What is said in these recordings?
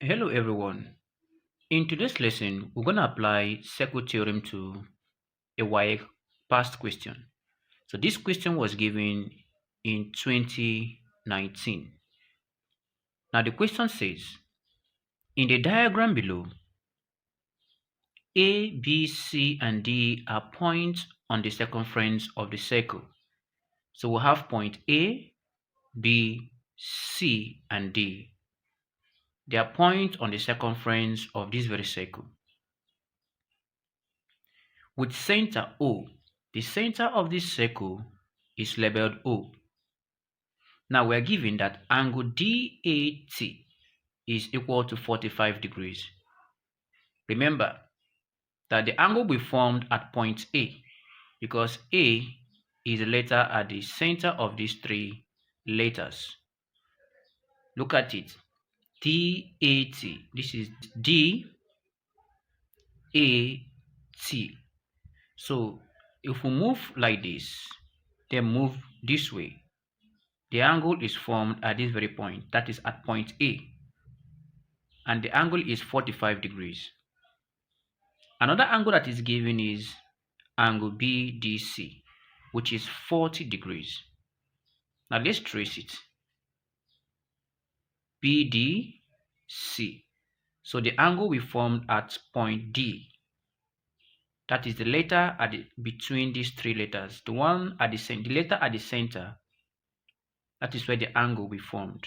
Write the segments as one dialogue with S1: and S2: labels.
S1: Hello everyone. In today's lesson, we're going to apply circle theorem to a WAEC past question. So this question was given in 2019. Now the question says, in the diagram below, A, B, C, and D are points on the circumference of the circle. So we'll have point A, B, C, and D. They are points on the circumference of this very circle. With center O, the center of this circle is labeled O. Now we are given that angle DAT is equal to 45 degrees. Remember that the angle will be formed at point A because A is the letter at the center of these three letters. Look at it. DAT. This is DAT. So if we move like this, then move this way, the angle is formed at this very point, that is at point A, and the angle is 45 degrees. Another angle that is given is angle BDC, which is 40 degrees. Now let's trace it. BDC. So the angle we formed at point D, that is the letter between these three letters, the letter at the center, that is where the angle we formed.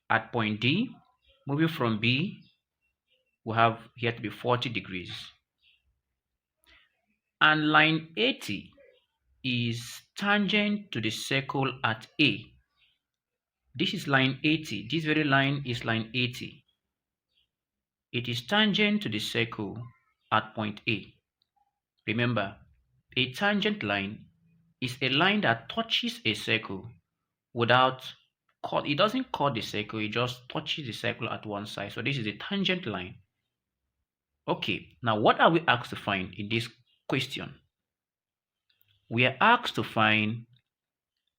S1: At point D, moving from B, we have here to be 40 degrees. And line 80 is tangent to the circle at A. This is line 80. This very line is line 80. It is tangent to the circle at point A. Remember, a tangent line is a line that touches a circle without it doesn't cut the circle, it just touches the circle at one side. So this is a tangent line. Okay, now what are we asked to find in this question? We are asked to find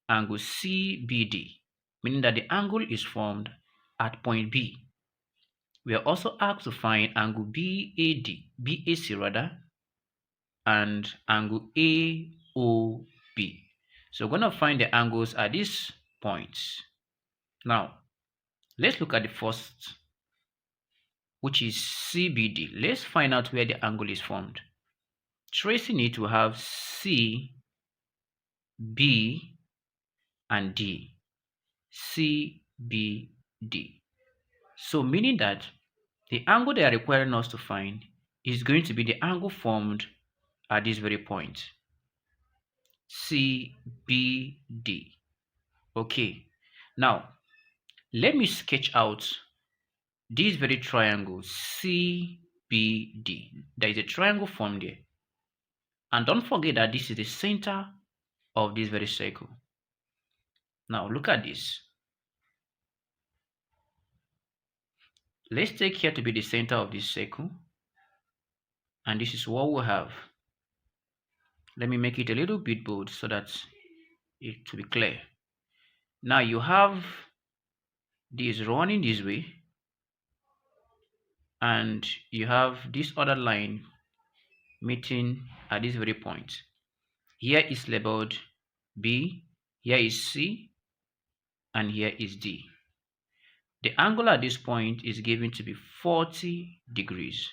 S1: angle CBD, meaning that the angle is formed at point B. We are also asked to find angle BAC rather, and angle AOB. So we're going to find the angles at these points. Now, let's look at the first, which is CBD. Let's find out where the angle is formed. Tracing it, we have C, B, and D. C, B, D. So meaning that the angle they are requiring us to find is going to be the angle formed at this very point. C, B, D. Okay. Now, let me sketch out this very triangle C, B, D. There is a triangle formed there. And don't forget that this is the center of this very circle. Now look at this. Let's take here to be the center of this circle. And this is what we have. Let me make it a little bit bold so that it to be clear. Now you have this running this way. And you have this other line meeting at this very point. Here is labeled B, here is C, and here is D. The angle at this point is given to be 40 degrees.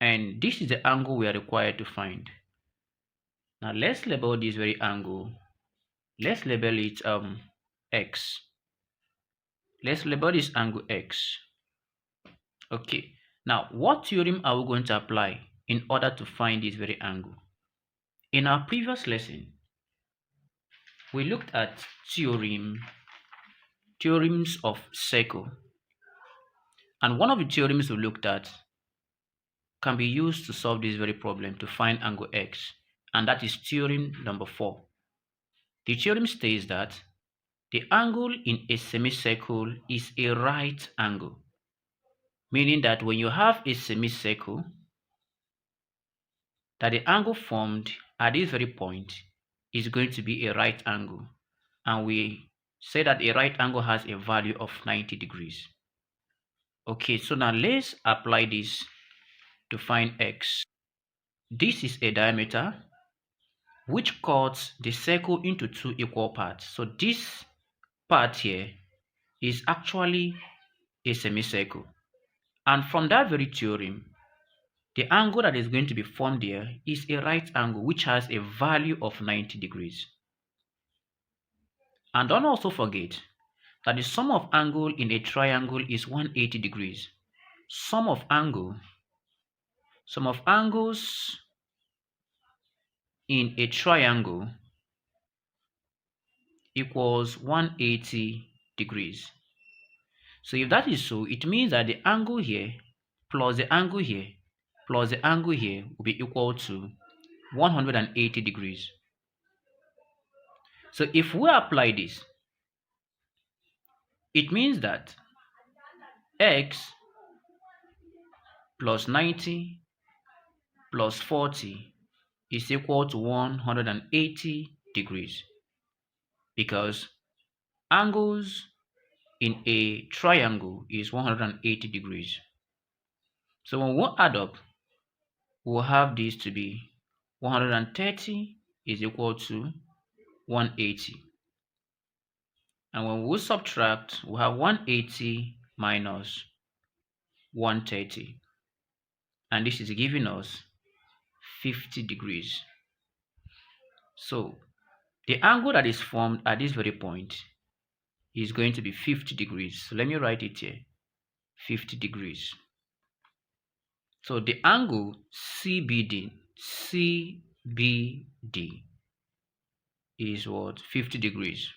S1: And this is the angle we are required to find. Now let's label this very angle. Let's label it X. Let's label this angle X. Okay. Now, what theorem are we going to apply in order to find this very angle? In our previous lesson, we looked at theorems of circle. And one of the theorems we looked at can be used to solve this very problem to find angle X. And that is theorem number 4. The theorem states that the angle in a semicircle is a right angle. Meaning that when you have a semicircle, that the angle formed at this very point is going to be a right angle. And we say that a right angle has a value of 90 degrees. Okay, so now let's apply this to find x. This is a diameter which cuts the circle into two equal parts. So this part here is actually a semicircle. And from that very theorem, the angle that is going to be formed here is a right angle which has a value of 90 degrees. And don't also forget that the sum of angle in a triangle is 180 degrees. Sum of angles in a triangle equals 180 degrees. So if that is so, it means that the angle here plus the angle here plus the angle here will be equal to 180 degrees. So if we apply this, it means that x plus 90 plus 40 is equal to 180 degrees, because angles in a triangle is 180 degrees. So when we add up, we'll have this to be 130 is equal to 180. And when we subtract, we have 180 minus 130. And this is giving us 50 degrees. So the angle that is formed at this very point is going to be 50 degrees. So let me write it here, 50 degrees. So the angle CBD is what? 50 degrees.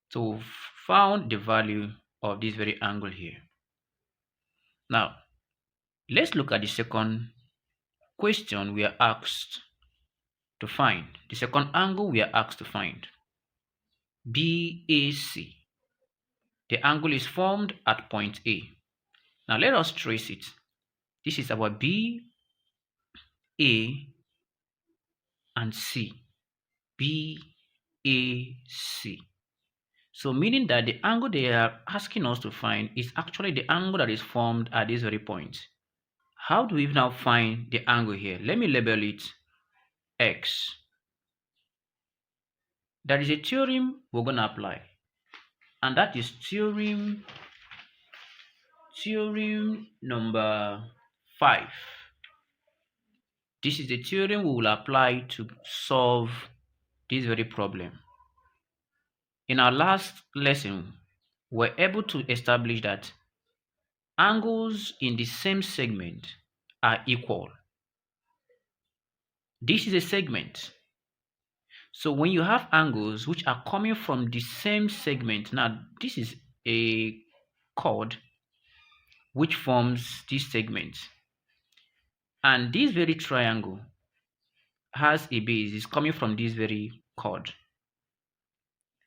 S1: So we've found the value of this very angle here. Now, let's look at the second question we are asked to find. The second angle we are asked to find. BAC. The angle is formed at point A. Now let us trace it. This is our B, A, and C. B, A, C. So meaning that the angle they are asking us to find is actually the angle that is formed at this very point. How do we now find the angle here? Let me label it X. There is a theorem we're going to apply, and that is theorem number 5. This is the theorem we will apply to solve this very problem. In our last lesson, we were able to establish that angles in the same segment are equal. This is a segment. So when you have angles which are coming from the same segment, now this is a chord which forms this segment. And this very triangle has a base, is coming from this very chord.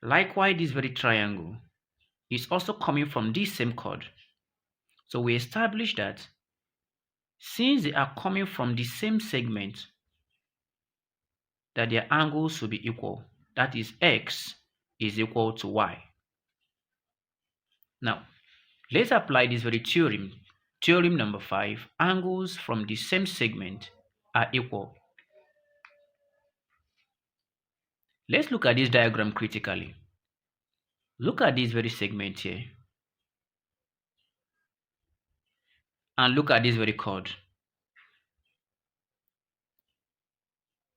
S1: Likewise, this very triangle is also coming from this same chord. So we establish that since they are coming from the same segment, that their angles will be equal. That is, x is equal to y. Now, let's apply this very theorem. Theorem number 5, angles from the same segment are equal. Let's look at this diagram critically. Look at this very segment here. And look at this very chord.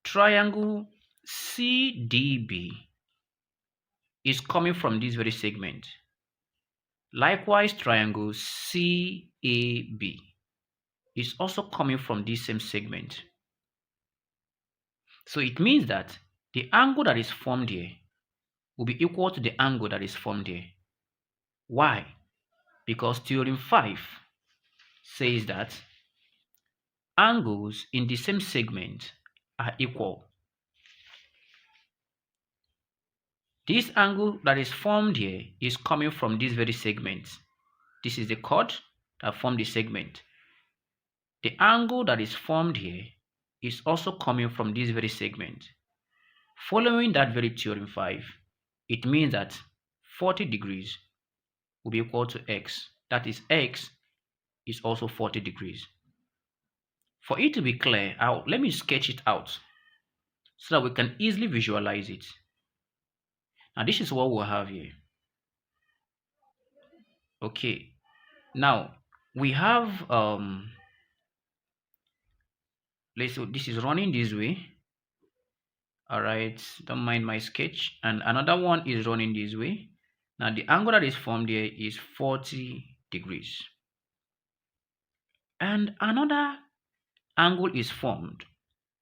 S1: Triangle CDB is coming from this very segment. Likewise, triangle CAB is also coming from this same segment. So it means that the angle that is formed here will be equal to the angle that is formed here. Why? Because theorem 5 says that angles in the same segment are equal. This angle that is formed here is coming from this very segment. This is the chord that formed the segment. The angle that is formed here is also coming from this very segment. Following that very theorem 5, it means that 40 degrees will be equal to x. That is, x is also 40 degrees. For it to be clear, let me sketch it out so that we can easily visualize it. Now, this is what we'll have here. Okay. Now, we have, let's say this is running this way. All right, don't mind my sketch. And another one is running this way. Now, the angle that is formed here is 40 degrees. And another angle is formed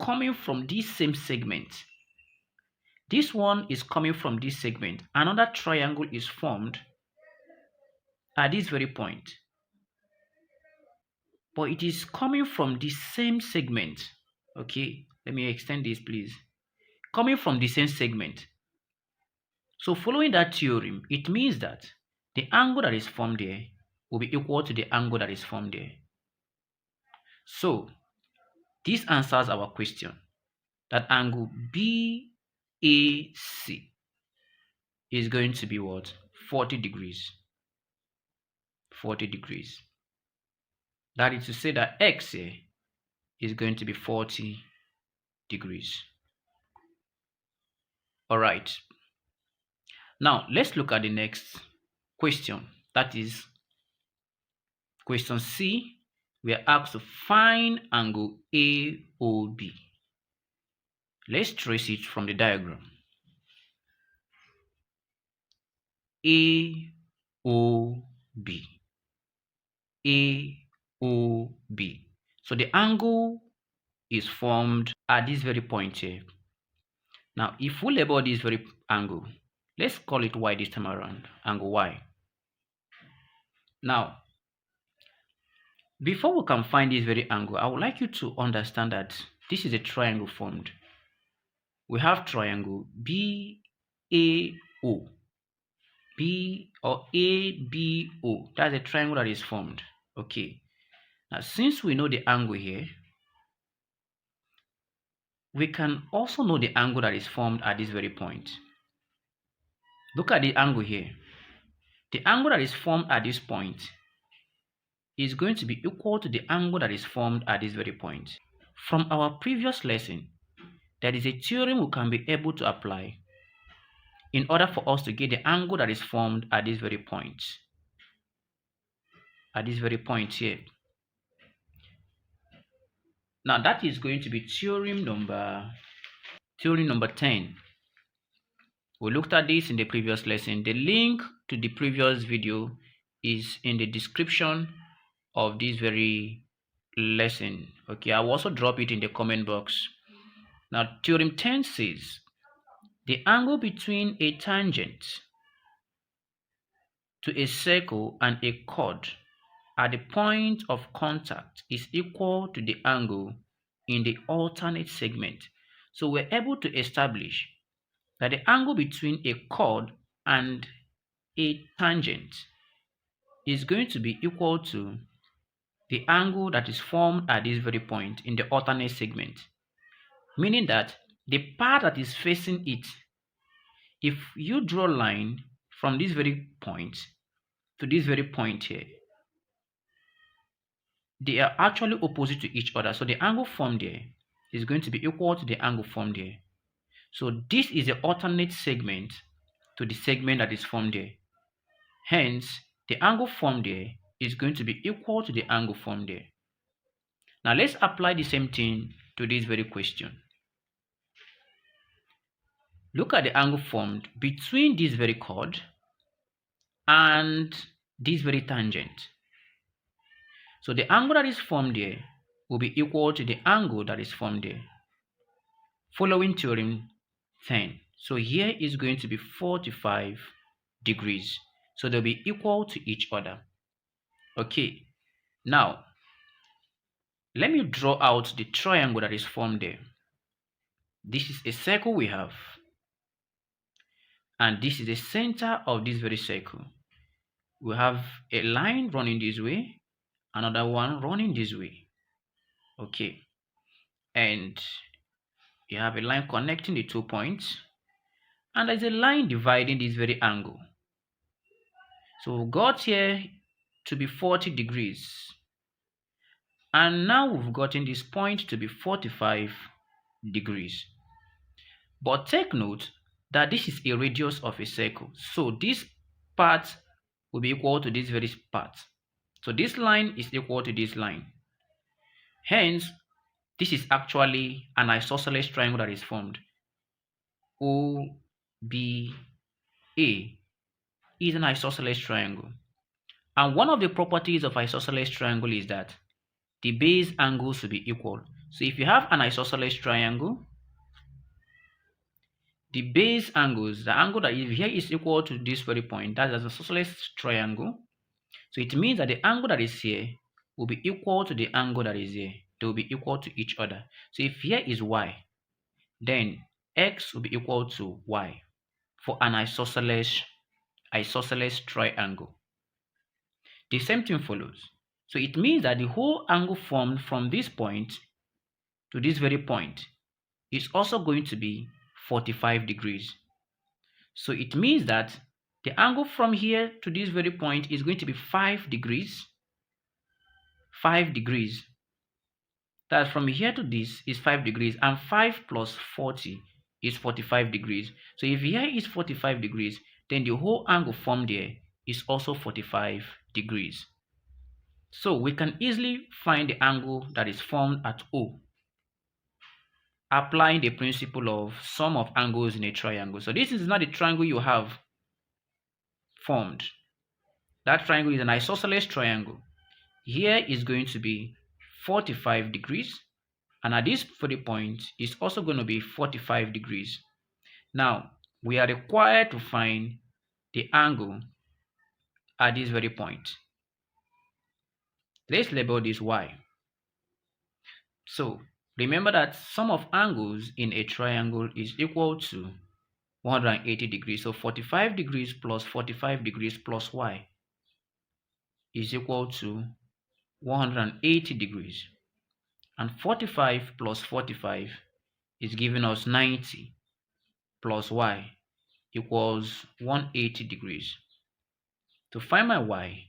S1: coming from this same segment. This one is coming from this segment. Another triangle is formed at this very point. But it is coming from the same segment. Okay, let me extend this, please. Coming from the same segment. So following that theorem, it means that the angle that is formed there will be equal to the angle that is formed there. So this answers our question that angle BAC is going to be what? 40 degrees. 40 degrees. That is to say that x here is going to be 40 degrees. All right. Now, let's look at the next question. That is question C. We are asked to find angle AOB. Let's trace it from the diagram. AOB. AOB. So the angle is formed at this very point here. Now, if we label this very angle, let's call it Y this time around, angle Y. Now, before we can find this very angle, I would like you to understand that this is a triangle formed. We have triangle BAO. B or ABO. That's a triangle that is formed. Okay. Now, since we know the angle here, we can also know the angle that is formed at this very point. Look at the angle here. The angle that is formed at this point is going to be equal to the angle that is formed at this very point. From our previous lesson, there is a theorem we can be able to apply in order for us to get the angle that is formed at this very point. At this very point here. Now that is going to be theorem number 10. We looked at this in the previous lesson. The link to the previous video is in the description of this very lesson. Okay, I will also drop it in the comment box. Now, theorem 10 says the angle between a tangent to a circle and a chord at the point of contact is equal to the angle in the alternate segment. So we're able to establish that the angle between a chord and a tangent is going to be equal to the angle that is formed at this very point in the alternate segment. Meaning that the part that is facing it, if you draw a line from this very point to this very point here, they are actually opposite to each other. So the angle formed there is going to be equal to the angle formed there. So this is the alternate segment to the segment that is formed there. Hence, the angle formed there is going to be equal to the angle formed there. Now let's apply the same thing to this very question. Look at the angle formed between this very chord and this very tangent. So the angle that is formed there will be equal to the angle that is formed there. Following theorem 10. So here is going to be 45 degrees. So they'll be equal to each other. Okay. Now, let me draw out the triangle that is formed there. This is a circle we have. And this is the center of this very circle. We have a line running this way, another one running this way. Okay. And you have a line connecting the 2 points. And there's a line dividing this very angle. So we got here to be 40 degrees. And now we've gotten this point to be 45 degrees. But take note that this is a radius of a circle. So this part will be equal to this very part. So this line is equal to this line. Hence, this is actually an isosceles triangle that is formed. OBA is an isosceles triangle. And one of the properties of isosceles triangle is that the base angles will be equal. So if you have an isosceles triangle, the base angles, the angle that is here is equal to this very point, that's an isosceles triangle. So it means that the angle that is here will be equal to the angle that is here. They will be equal to each other. So if here is y, then x will be equal to y for an isosceles triangle. The same thing follows. So it means that the whole angle formed from this point to this very point is also going to be 45 degrees. So it means that the angle from here to this very point is going to be 5 degrees. 5 degrees. That from here to this is 5 degrees, and 5 plus 40 is 45 degrees. So if here is 45 degrees, then the whole angle formed here is also 45 degrees. So we can easily find the angle that is formed at O, applying the principle of sum of angles in a triangle. So this is not the triangle you have formed. That triangle is an isosceles triangle. Here is going to be 45 degrees, and at this 40 point is also going to be 45 degrees. Now we are required to find the angle at this very point. Let's label this y. So remember that sum of angles in a triangle is equal to 180 degrees. So 45 degrees plus 45 degrees plus y is equal to 180 degrees. And 45 plus 45 is giving us 90 plus y equals 180 degrees. To find my y,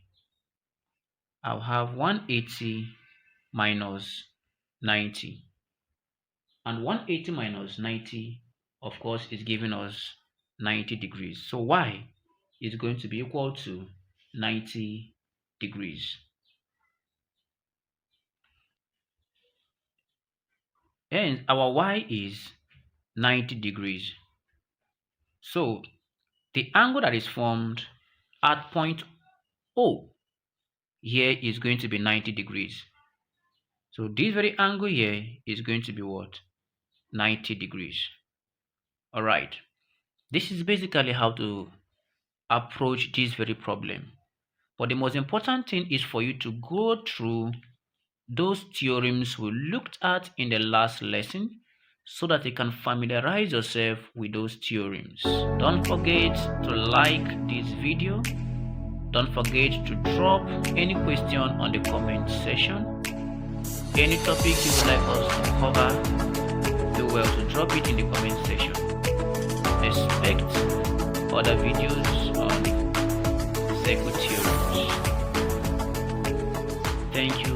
S1: I'll have 180 minus 90. And 180 minus 90, of course, is giving us 90 degrees. So y is going to be equal to 90 degrees. And our y is 90 degrees. So the angle that is formed at point O here is going to be 90 degrees. So this very angle here is going to be what? 90 degrees. All right. This is basically how to approach this very problem. But the most important thing is for you to go through those theorems we looked at in the last lesson so that you can familiarize yourself with those theorems. Don't forget to like this video. Don't forget to drop any question on the comment section. Any topic you would like us to cover, do well to drop it in the comment section. Expect other videos on Circle Theorem. Thank you.